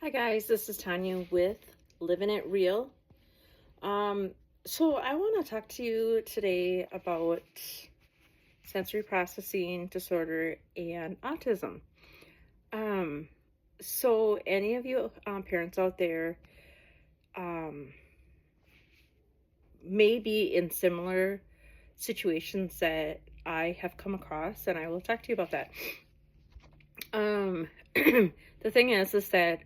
Hi guys, this is Tanya with Living It Real. So I want to talk to you today about sensory processing disorder and autism. Um, so any of you parents out there um, may be in similar situations that I have come across, and I will talk to you about that. The thing is that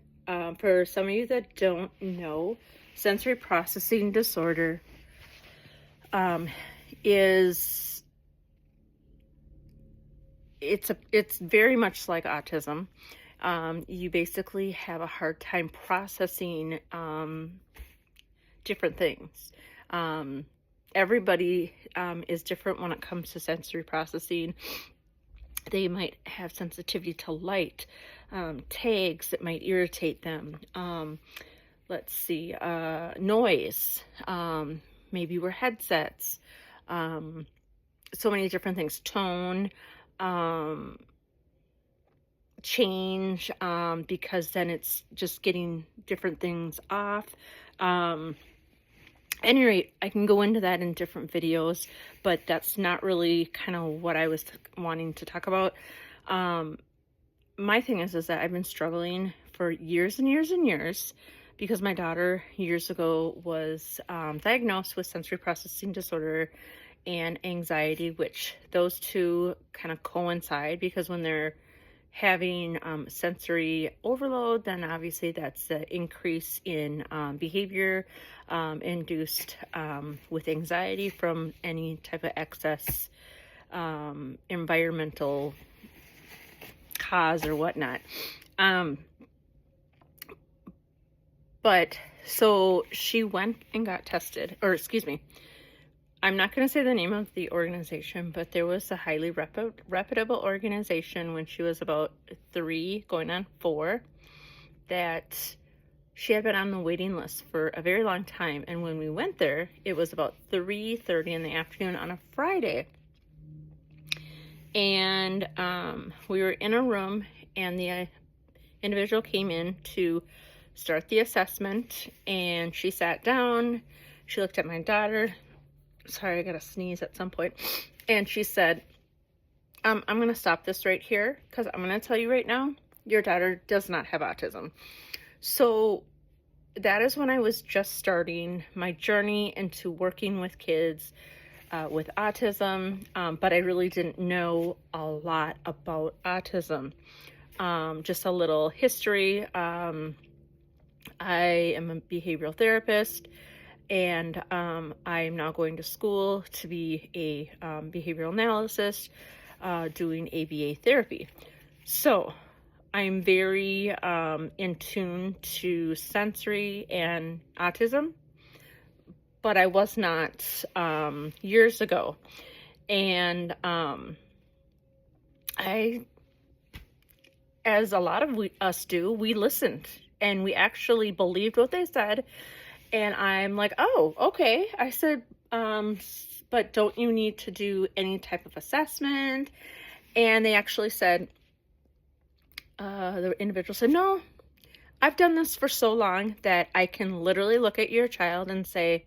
for some of you that don't know, sensory processing disorder is it's very much like autism. You basically have a hard time processing different things. Everybody is different when it comes to sensory processing. They might have sensitivity to light, tags that might irritate them. Let's see, noise, maybe wear headsets, so many different things, tone, change, because then it's just getting different things off. Any rate, I can go into that in different videos, but that's not really kind of what I was wanting to talk about. My thing is that I've been struggling for years and years and years because my daughter years ago was diagnosed with sensory processing disorder and anxiety, which those two kind of coincide because when they're having sensory overload, then obviously that's the increase in behavior induced with anxiety from any type of excess environmental cause or whatnot. But so she went and got tested, or excuse me, I'm not going to say the name of the organization, but there was a highly reputable organization when she was about 3 going on 4 that she had been on the waiting list for a very long time. And when we went there, it was about 3:30 in the afternoon on a Friday. And we were in a room and the individual came in to start the assessment, and she sat down, she looked at my daughter. Sorry, I gotta sneeze at some point. And she said, I'm gonna stop this right here because I'm gonna tell you right now, your daughter does not have autism. So that is when I was just starting my journey into working with kids with autism, but I really didn't know a lot about autism. Just a little history. I am a behavioral therapist, and I'm now going to school to be a behavioral analyst, doing ABA therapy. So I'm very in tune to sensory and autism, but I was not years ago. And I, as a lot of us do, we listened and we actually believed what they said. And I'm like, oh, okay. I said, but don't you need to do any type of assessment? And they actually said, the individual said, no, I've done this for so long that I can literally look at your child and say,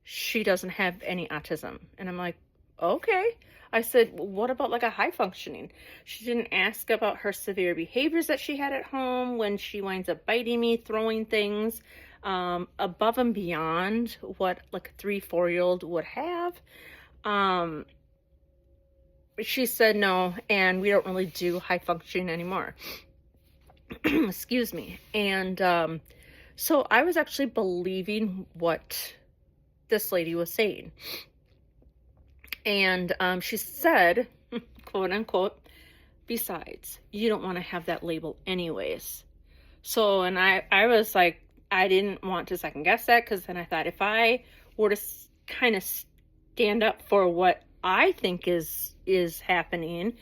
she doesn't have any autism. And I'm like, okay. I said, well, what about like a high functioning? She didn't ask about her severe behaviors that she had at home when she winds up biting me, throwing things above and beyond what like a 3-4-year-old would have. She said no, and we don't really do high functioning anymore. Excuse me. And so I was actually believing what this lady was saying. And she said, quote unquote, besides, you don't want to have that label anyways. So, and I was like, I didn't want to second guess that, because then I thought if I were to kind of stand up for what I think is happening,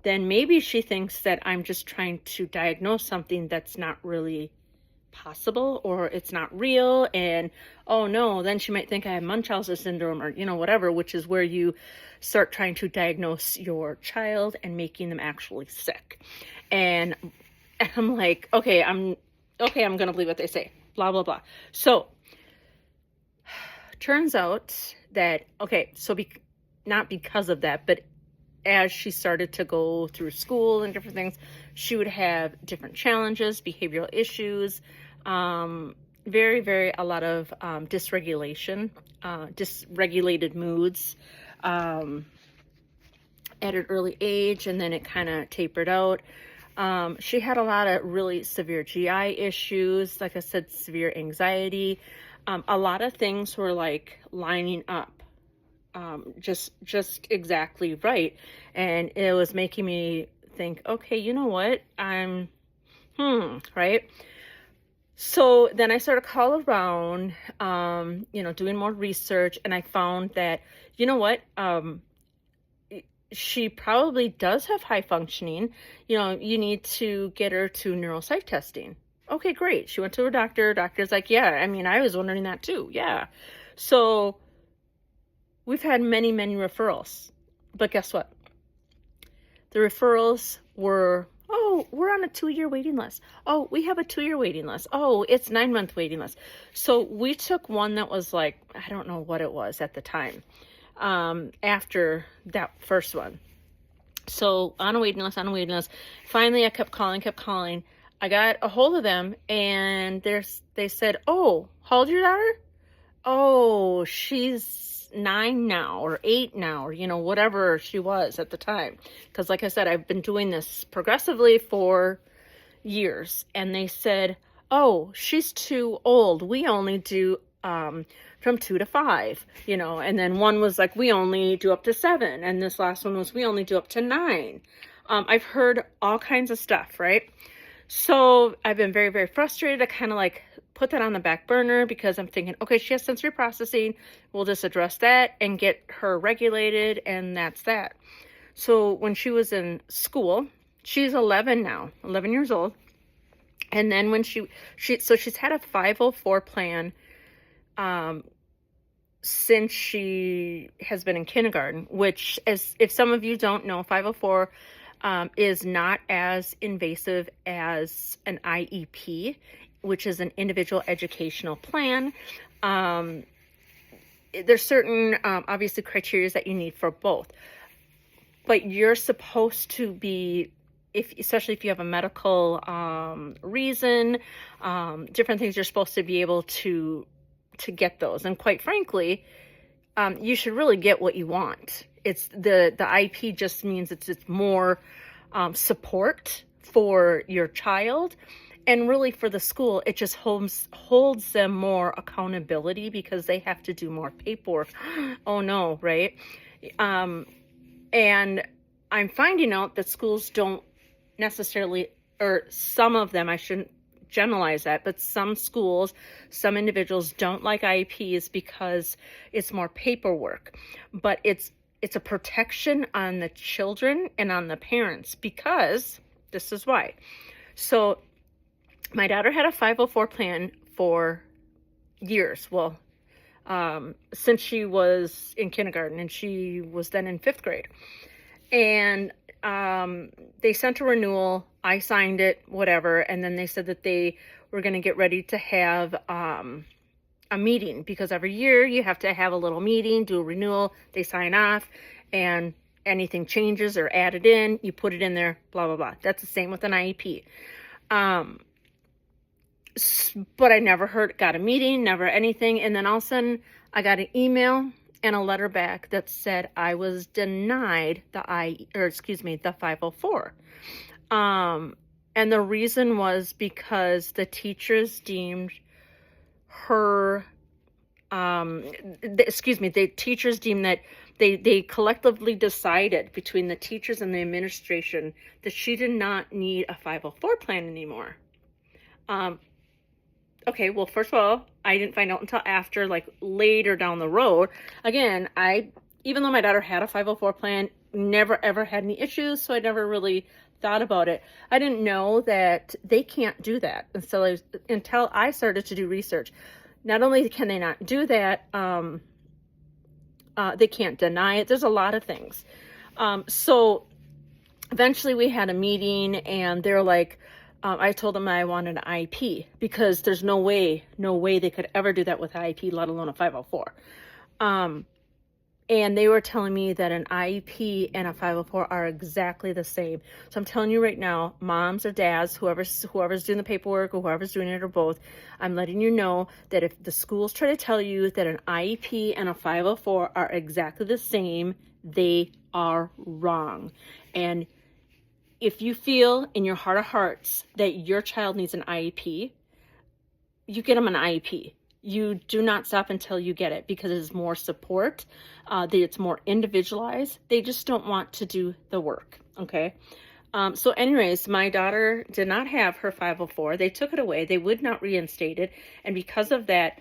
then maybe she thinks that I'm just trying to diagnose something that's not really possible, or it's not real, and oh no, then she might think I have Munchausen syndrome, or whatever, which is where you start trying to diagnose your child and making them actually sick. And I'm like, okay, okay, I'm going to believe what they say, blah, blah, blah. So turns out that, okay, so not because of that, but as she started to go through school and different things, she would have different challenges, behavioral issues, very, very, a lot of dysregulation, dysregulated moods at an early age, and then it kind of tapered out. She had a lot of really severe GI issues, like I said, severe anxiety. A lot of things were like lining up. Just exactly right. And it was making me think, okay, you know what? Right? So then I started to call around, doing more research, and I found that, you know what? She probably does have high functioning. You need to get her to neuropsych testing. Okay, great. She went to her doctor. Doctor's like, yeah, I mean, I was wondering that too. Yeah. So we've had many, many referrals, but guess what? The referrals were, oh, we're on a 2-year waiting list. Oh, we have a 2-year waiting list. Oh, it's 9-month waiting list. So we took one that was like, I don't know what it was at the time, after that first one. So on a waiting list. Finally, I kept calling. I got a hold of them, and they said, oh, how old is your daughter? Oh, she's 9 now, or 8 now, or whatever she was at the time. Because like I said, I've been doing this progressively for years. And they said, oh, she's too old. We only do from 2 to 5, and then one was like, we only do up to 7. And this last one was, we only do up to 9. I've heard all kinds of stuff, right? So I've been very, very frustrated. I kind of like put that on the back burner because I'm thinking, okay, she has sensory processing. We'll just address that and get her regulated, and that's that. So when she was in school, she's 11 now, 11 years old. And then when so she's had a 504 plan since she has been in kindergarten, which, if some of you don't know, 504 is not as invasive as an IEP, which is an individual educational plan. There's certain, obviously, criteria that you need for both. But you're supposed to be, especially if you have a medical reason, different things, you're supposed to be able to get those. And quite frankly, you should really get what you want. It's the IEP just means it's more support for your child, and really for the school, it just holds them more accountability because they have to do more paperwork. Oh no, right? And I'm finding out that schools don't necessarily, or some of them, I shouldn't generalize that, but some schools, some individuals don't like IEPs because it's more paperwork. But it's a protection on the children and on the parents, because this is why. So my daughter had a 504 plan for years. Well, since she was in kindergarten, and she was then in 5th grade. And they sent a renewal. I signed it, whatever. And then they said that they were going to get ready to have a meeting, because every year you have to have a little meeting, do a renewal, they sign off, and anything changes or added in, you put it in there, blah, blah, blah. That's the same with an IEP. But I never got a meeting, never anything. And then all of a sudden I got an email and a letter back that said I was denied the 504. And the reason was because the teachers deemed her, the teachers deemed that they collectively decided between the teachers and the administration that she did not need a 504 plan anymore. Okay, well, first of all, I didn't find out until after, like, later down the road. Again, even though my daughter had a 504 plan, never ever had any issues, so I never really thought about it. I didn't know that they can't do that until I started to do research. Not only can they not do that, they can't deny it. There's a lot of things. So eventually we had a meeting, and they're like, I told them I wanted an IEP because there's no way they could ever do that with an IEP, let alone a 504. And they were telling me that an IEP and a 504 are exactly the same. So I'm telling you right now, moms or dads, whoever's doing the paperwork or whoever's doing it or both, I'm letting you know that if the schools try to tell you that an IEP and a 504 are exactly the same, they are wrong. And if you feel in your heart of hearts that your child needs an IEP, you get them an IEP. You do not stop until you get it, because it is more support, it's more individualized. They just don't want to do the work, okay? So anyways, my daughter did not have her 504. They took it away. They would not reinstate it. And because of that,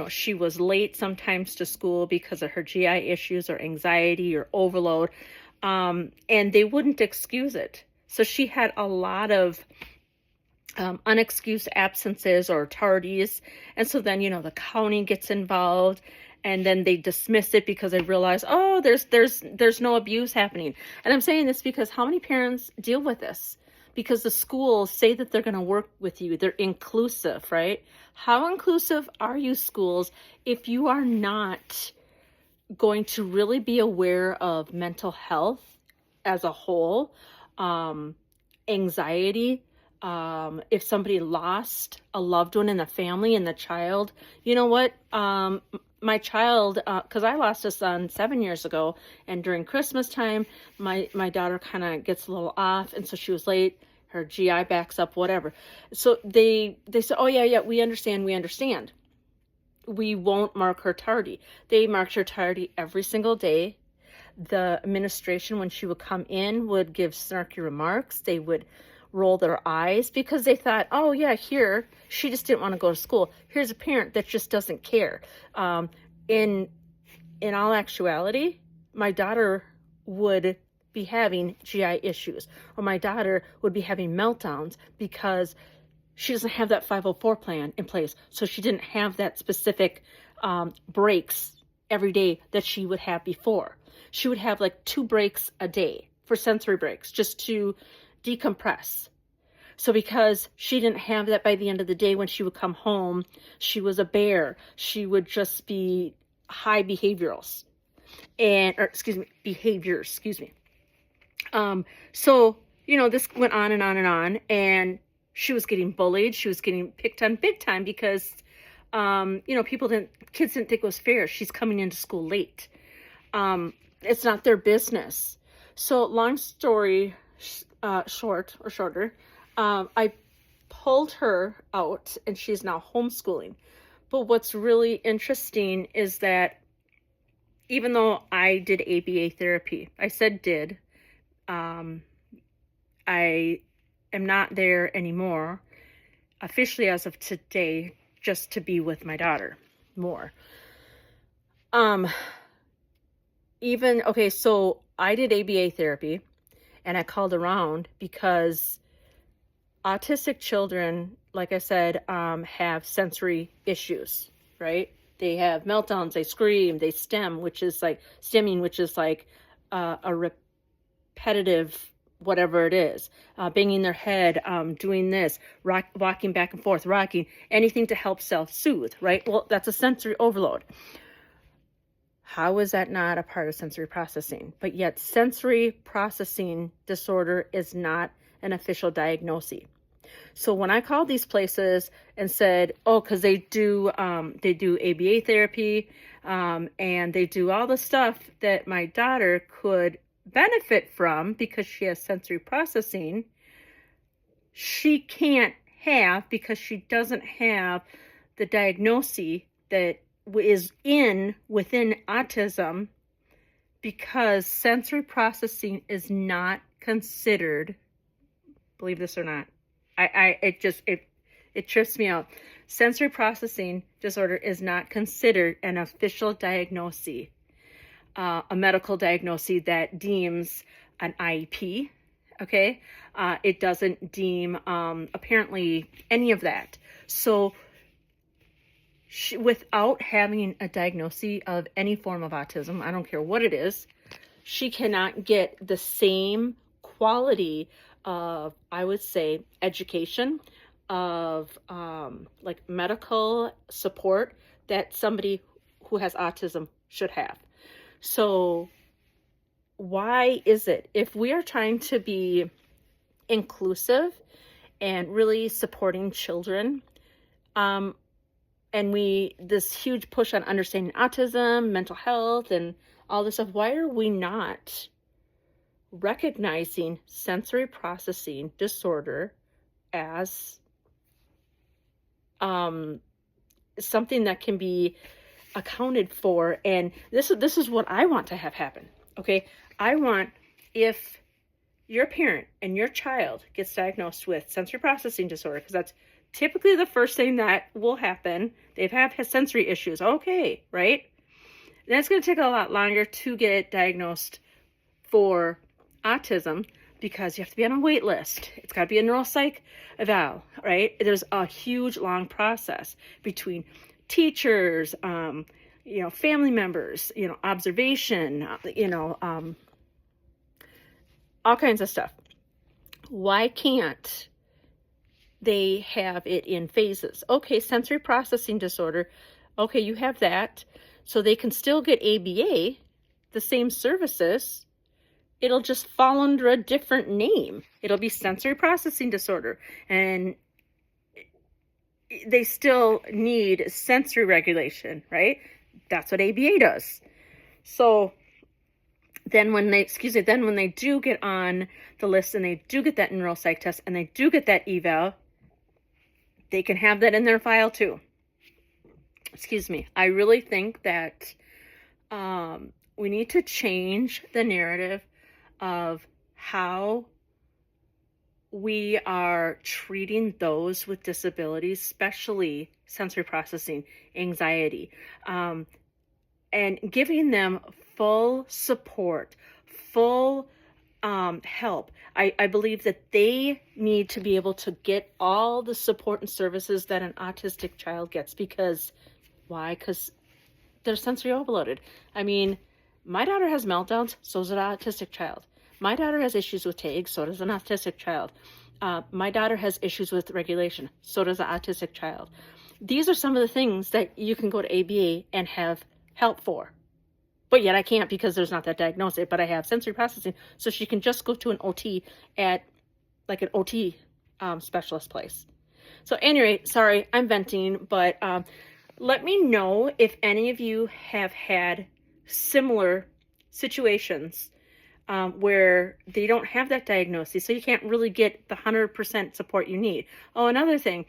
she was late sometimes to school because of her GI issues or anxiety or overload. And they wouldn't excuse it. So she had a lot of unexcused absences or tardies. And so then, the county gets involved, and then they dismiss it because they realize, oh, there's no abuse happening. And I'm saying this because how many parents deal with this? Because the schools say that they're going to work with you. They're inclusive, right? How inclusive are you, schools, if you are not going to really be aware of mental health as a whole, anxiety, if somebody lost a loved one in the family and the child, you know what? My child, because I lost a son 7 years ago, and during Christmas time, my daughter kind of gets a little off, and so she was late. Her GI backs up, whatever. So they said, oh yeah, we understand. We won't mark her tardy. They marked her tardy every single day. The administration, when she would come in, would give snarky remarks. They would roll their eyes because they thought, oh yeah, here, she just didn't want to go to school. Here's a parent that just doesn't care. In all actuality, my daughter would be having GI issues, or my daughter would be having meltdowns because she doesn't have that 504 plan in place. So she didn't have that specific breaks every day that she would have before. She would have like 2 breaks a day for sensory breaks, just to decompress. So because she didn't have that by the end of the day, when she would come home, she was a bear. She would just be high behaviors. So, this went on and on and on, and she was getting bullied. She was getting picked on big time because, kids didn't think it was fair. She's coming into school late. It's not their business. So long story shorter, I pulled her out, and she's now homeschooling. But what's really interesting is that even though I did ABA therapy, I said did, I am not there anymore, officially as of today, just to be with my daughter more. So I did ABA therapy, and I called around because autistic children, like I said, have sensory issues, right? They have meltdowns, they scream, they stimming, which is like a repetitive, whatever it is, banging their head, doing this, walking back and forth, rocking, anything to help self-soothe, right? Well, that's a sensory overload. How is that not a part of sensory processing? But yet sensory processing disorder is not an official diagnosis. So when I called these places and said, oh, because they do ABA therapy, and they do all the stuff that my daughter could benefit from because she has sensory processing, she can't have because she doesn't have the diagnosis that is within autism, because sensory processing is not considered, believe this or not, it trips me out. Sensory processing disorder is not considered an official diagnosis, a medical diagnosis that deems an IEP. Okay, it doesn't deem apparently any of that. So without having a diagnosis of any form of autism, I don't care what it is, she cannot get the same quality of, I would say, education, of like medical support that somebody who has autism should have. So why is it, if we are trying to be inclusive and really supporting children, and this huge push on understanding autism, mental health, and all this stuff, why are we not recognizing sensory processing disorder as something that can be accounted for? And this is what I want to have happen. Okay, I want, if your parent and your child gets diagnosed with sensory processing disorder, because that's typically the first thing that will happen, they've had sensory issues, okay, right? Then it's going to take a lot longer to get diagnosed for autism, because you have to be on a wait list. It's got to be a neuropsych eval, right? There's a huge, long process between teachers, family members, observation, all kinds of stuff. Why can't they have it in phases? Okay, sensory processing disorder. Okay, you have that. So they can still get ABA, the same services. It'll just fall under a different name. It'll be sensory processing disorder. And they still need sensory regulation, right? That's what ABA does. So then when they do get on the list and they do get that neuropsych test and they do get that eval, they can have that in their file too. I really think that we need to change the narrative of how we are treating those with disabilities, especially sensory processing, anxiety, and giving them full support, full help. I believe that they need to be able to get all the support and services that an autistic child gets. Because why? Because they're sensory overloaded. I mean, my daughter has meltdowns, so does an autistic child. My daughter has issues with TAG, so does an autistic child. My daughter has issues with regulation, so does an autistic child. These are some of the things that you can go to ABA and have help for. But yet I can't, because there's not that diagnosis, but I have sensory processing, so she can just go to an OT at like an OT specialist place. So anyway, sorry, I'm venting, but let me know if any of you have had similar situations where they don't have that diagnosis, so you can't really get the 100% support you need. Oh, another thing,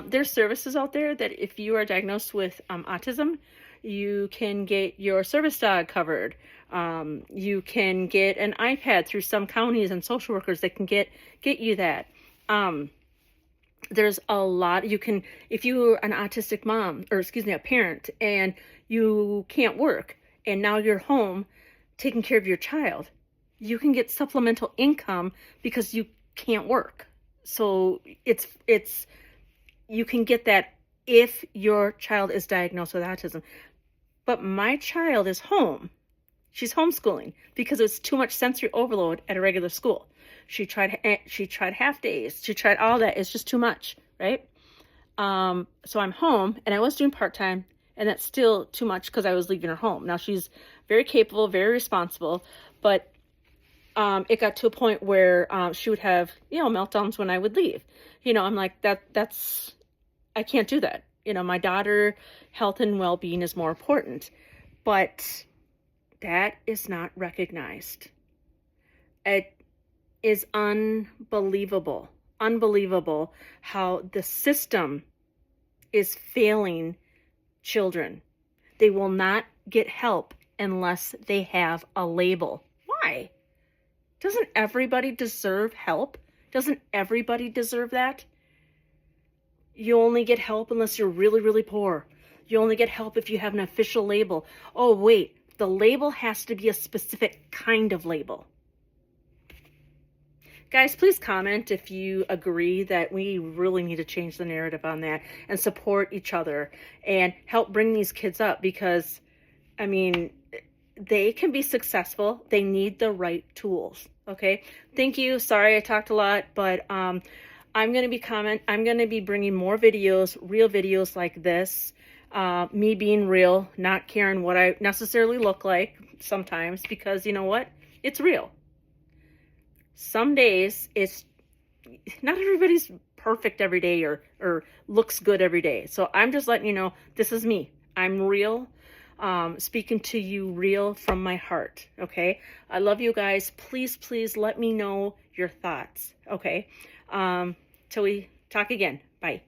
there's services out there that if you are diagnosed with autism, you can get your service dog covered. You can get an iPad through some counties and social workers that can get you that. There's a lot you can, if you're an autistic mom, or a parent, and you can't work, and now you're home taking care of your child, you can get supplemental income because you can't work. So it's you can get that if your child is diagnosed with autism. But my child is home. She's homeschooling because it's too much sensory overload at a regular school. She tried half days. She tried all that. It's just too much, right? So I'm home, and I was doing part-time, and that's still too much because I was leaving her home. Now she's very capable, very responsible, but it got to a point where she would have, meltdowns when I would leave. I'm like, that's, I can't do that. My daughter, health and well-being is more important, but that is not recognized. It is unbelievable how the system is failing children. They will not get help unless they have a label. Why? Doesn't everybody deserve help? Doesn't everybody deserve that? You only get help unless you're really, really poor. You only get help if you have an official label. Oh, wait, the label has to be a specific kind of label. Guys, please comment if you agree that we really need to change the narrative on that and support each other and help bring these kids up, because, they can be successful. They need the right tools. Okay. Thank you. Sorry I talked a lot, but I'm going to be bringing more videos, real videos like this. Me being real, not caring what I necessarily look like sometimes, because you know what? It's real. Some days it's not everybody's perfect every day or looks good every day. So I'm just letting you know, this is me. I'm real. Speaking to you real from my heart. Okay. I love you guys. Please, please let me know your thoughts. Okay. Till we talk again. Bye.